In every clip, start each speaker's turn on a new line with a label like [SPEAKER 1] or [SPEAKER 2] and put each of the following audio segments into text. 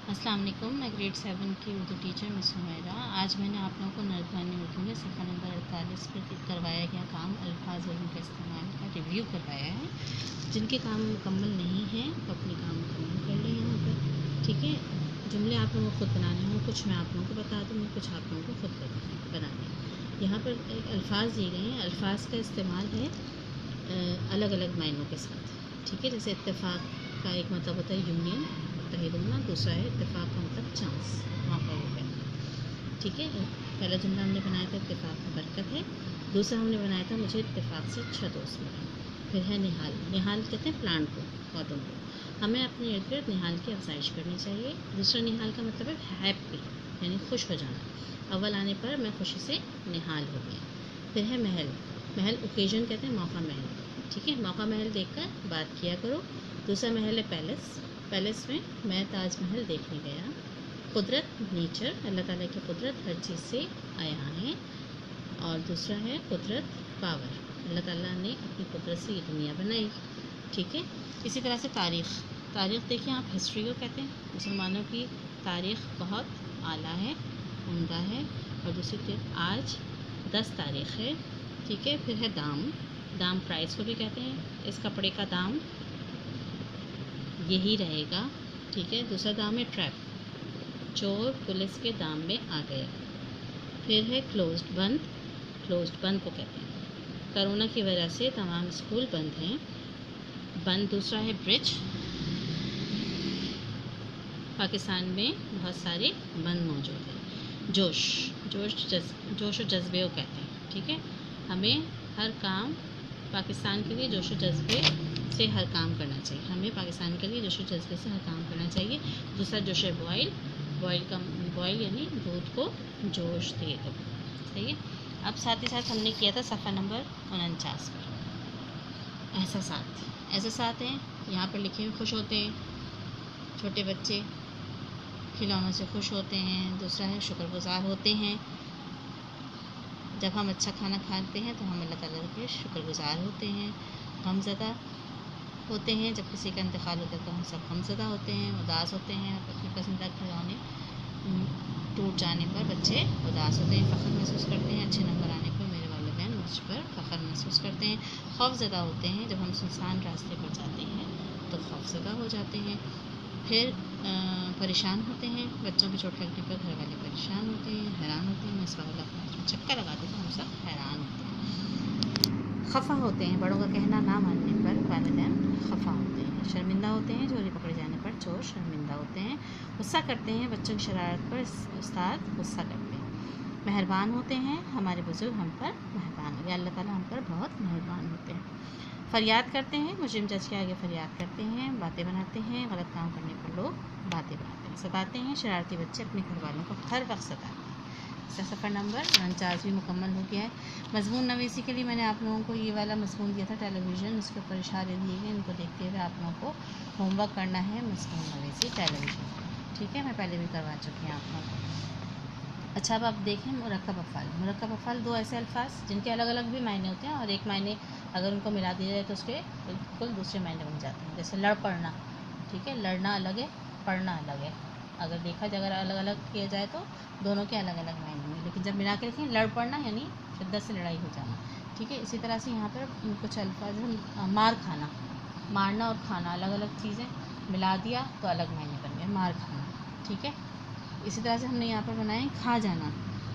[SPEAKER 1] अस्सलाम वालेकुम। मैं ग्रेड 7 की उर्दू टीचर मिस हुमैरा। आज मैंने आप लोगों को नर्दवानी उर्दू में सफ़ा नंबर 48 पर करवाया गया काम अल्फाज और उनके इस्तेमाल का रिव्यू करवाया है। जिनके काम मुकम्मल नहीं हैं वो अपने काम मुकम्मल कर लें यहाँ पर, ठीक है। जुमले आप लोगों को ख़ुद बनाने हों, कुछ मैं आप लोगों को बता दूँगी, कुछ आप लोगों को ख़ुद बनाने हैं। यहाँ पर एक अल्फाज दिए गए हैं। अल्फाज का इस्तेमाल है अलग अलग मायनों के साथ, ठीक है। जैसे इत्तेफाक का एक मतलब होता है यूनियन, मुत्तहिद होना। दूसरा है इत्तेफाक का मतलब चांस, मौका हो गया, ठीक है। पहला जुमला हमने बनाया था इत्तेफाक में बरकत है। दूसरा हमने बनाया था मुझे इत्तेफाक से अच्छा दोस्त मिला। फिर है निहाल। निहाल कहते हैं प्लांट को, पौधों को। हमें अपने इर्द गिर्द निहाल की अफजाइश करनी चाहिए। दूसरा निहाल का मतलब है हैप्पी, यानी खुश हो जाना। अव्वल आने पर मैं खुशी से निहाल हो गया। फिर है महल। महल ओकेजन कहते हैं, मौका महल, ठीक है। मौका महल देखकर बात किया करो। दूसरा महल है पैलेस। पैलेस में मैं ताजमहल देखने गया। कुदरत नेचर, अल्लाह ताला की कुदरत हर चीज़ से आया है। और दूसरा है कुदरत पावर, अल्लाह ताला ने अपनी कुदरत से ये दुनिया बनाई, ठीक है। इसी तरह से तारीख़। तारीख़ देखिए आप हिस्ट्री को कहते हैं। मुसलमानों की तारीख़ बहुत आला है, उम्दा है। और दूसरी तरफ आज 10 तारीख़ है, ठीक है। फिर है दाम। दाम प्राइस को भी कहते हैं। इस कपड़े का दाम यही रहेगा, ठीक है। दूसरा दाम है ट्रैप, चोर पुलिस के दाम में आ गया। फिर है क्लोज्ड, बंद। क्लोज्ड बंद को कहते हैं। कोरोना की वजह से तमाम स्कूल बंद हैं, बंद। दूसरा है ब्रिज। पाकिस्तान में बहुत सारे बंद मौजूद हैं। जोश, जोश और जज्बे को कहते हैं, ठीक है। हमें हर काम पाकिस्तान के लिए जोश और जज्बे से हर काम करना चाहिए। हमें पाकिस्तान के लिए जोश और जज्बे से हर काम करना चाहिए। दूसरा जोश है बॉयल। बॉयल यानी दूध को जोश दे दो, सही है। अब साथ ही साथ हमने किया था सफ़ा नंबर 49 पर एहसासात हैं। यहाँ पर लिखे हुए खुश होते हैं छोटे बच्चे, खिलौनों से खुश होते हैं। दूसरा है शुक्रगुज़ार होते हैं। जब हम अच्छा खाना खाते हैं तो हम अल्लाह ताला के शुक्रगुज़ार होते हैं। गमज़दा होते हैं, जब किसी का इंतकाल होता है तो हम सब गमज़दा होते हैं। उदास होते हैं, अपनी पसंदीदा खिलौने टूट जाने पर बच्चे उदास होते हैं। फ़ख्र महसूस करते हैं, अच्छे नंबर आने पर मेरे वालिदैन मुझ पर फ़ख्र महसूस करते हैं। खौफ़ज़दा होते हैं, जब हम सुनसान रास्ते पर जाते हैं तो खौफ़ज़दा हो जाते हैं। फिर परेशान होते हैं, बच्चों की चोट लगने पर घर वाले परेशान होते हैं। हैरान होते हैं, मैं चक्कर लगाते तो हम सब हैरान होते हैं। खफ़ा होते हैं, बड़ों का कहना ना मानने पर वालिदैन खफ़ा होते हैं। शर्मिंदा होते हैं, चोरी पकड़े जाने पर चोर शर्मिंदा होते हैं। गुस्सा करते हैं, बच्चों की शरारत पर उस्ताद गुस्सा करते हैं। मेहरबान होते हैं, हमारे बुज़ुर्ग हम पर मेहरबान या अल्लाह ताला हम पर बहुत मेहरबान होते हैं। फ़रियाद करते हैं, मुजरिम जज के आगे फ़रियाद करते हैं। बातें बनाते हैं, गलत काम करने पर लोग बातें बनाते हैं। सताते हैं, शरारती बच्चे अपने घर वालों को हर वक्त सताते हैं। सफ़र नंबर 49 भी मुकम्मल हो गया है। मज़मून नवीसी के लिए मैंने आप लोगों को ये वाला मज़मून दिया था टेलीविज़न, इसके ऊपर इशारे दिए गए, इनको देखते हुए आप लोगों को होमवर्क करना है मज़मून नवीसी टेलीविज़न, ठीक है। मैं पहले भी करवा चुकी हूँ आप लोगों को। अच्छा, अब आप देखें मुरक्कब अफ़ाल। मुरक्कब अफ़ाल दो ऐसे अल्फाज जिनके अलग अलग भी मायने होते हैं और एक मायने अगर उनको मिला दिया जाए तो उसके बिल्कुल दूसरे मायने बन जाते हैं। जैसे लड़ पड़ना, ठीक है। लड़ना अलग है, पढ़ना अलग है। अगर देखा जाए, अगर अलग अलग किया जाए तो दोनों के अलग अलग मायने हैं, लेकिन जब मिला के लिखें लड़ पड़ना यानी शिद्दत से लड़ाई हो जाना, ठीक है। इसी तरह से यहाँ पर कुछ अल्फाज हैं। मार खाना, मारना और खाना अलग अलग चीज़ें, मिला दिया तो अलग मायने बन गए, मार खाना, ठीक है। इसी तरह से हमने यहाँ पर बनाए खा जाना,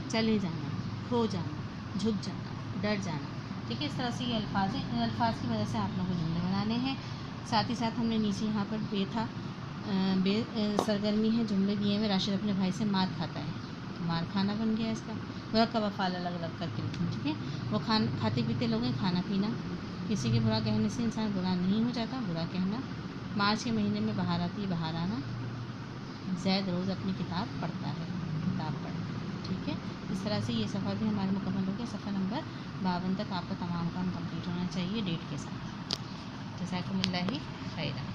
[SPEAKER 1] चले जाना, खो जाना, झुक जाना, डर जाना, ठीक है। इस तरह से ये अल्फाज हैं। इन अल्फाज की वजह से आप लोगों को जुमले बनाने हैं। साथ ही साथ हमने नीचे यहाँ पर सरगर्मी है, जुमले दिए हुए। राशिद अपने भाई से मार खाता है, तो मार खाना बन गया इसका। मुरक्कब अफ़ाल अलग अलग करके लिखें, ठीक है। वो खाते पीते लोग हैं, खाना पीना। किसी के बुरा कहने से इंसान बुरा नहीं हो जाता, बुरा कहना। मार्च के महीने में बाहर आती है, बाहर आना। ज़ैद रोज़ अपनी किताब पढ़ता है, किताब पढ़ना, ठीक है। इस तरह से ये सफ़र भी हमारा मुकम्मल हो गया। सफ़र नंबर 52 तक आपका तमाम काम कंप्लीट होना चाहिए डेट के साथ। जज़ाकुमुल्लाह खैरा।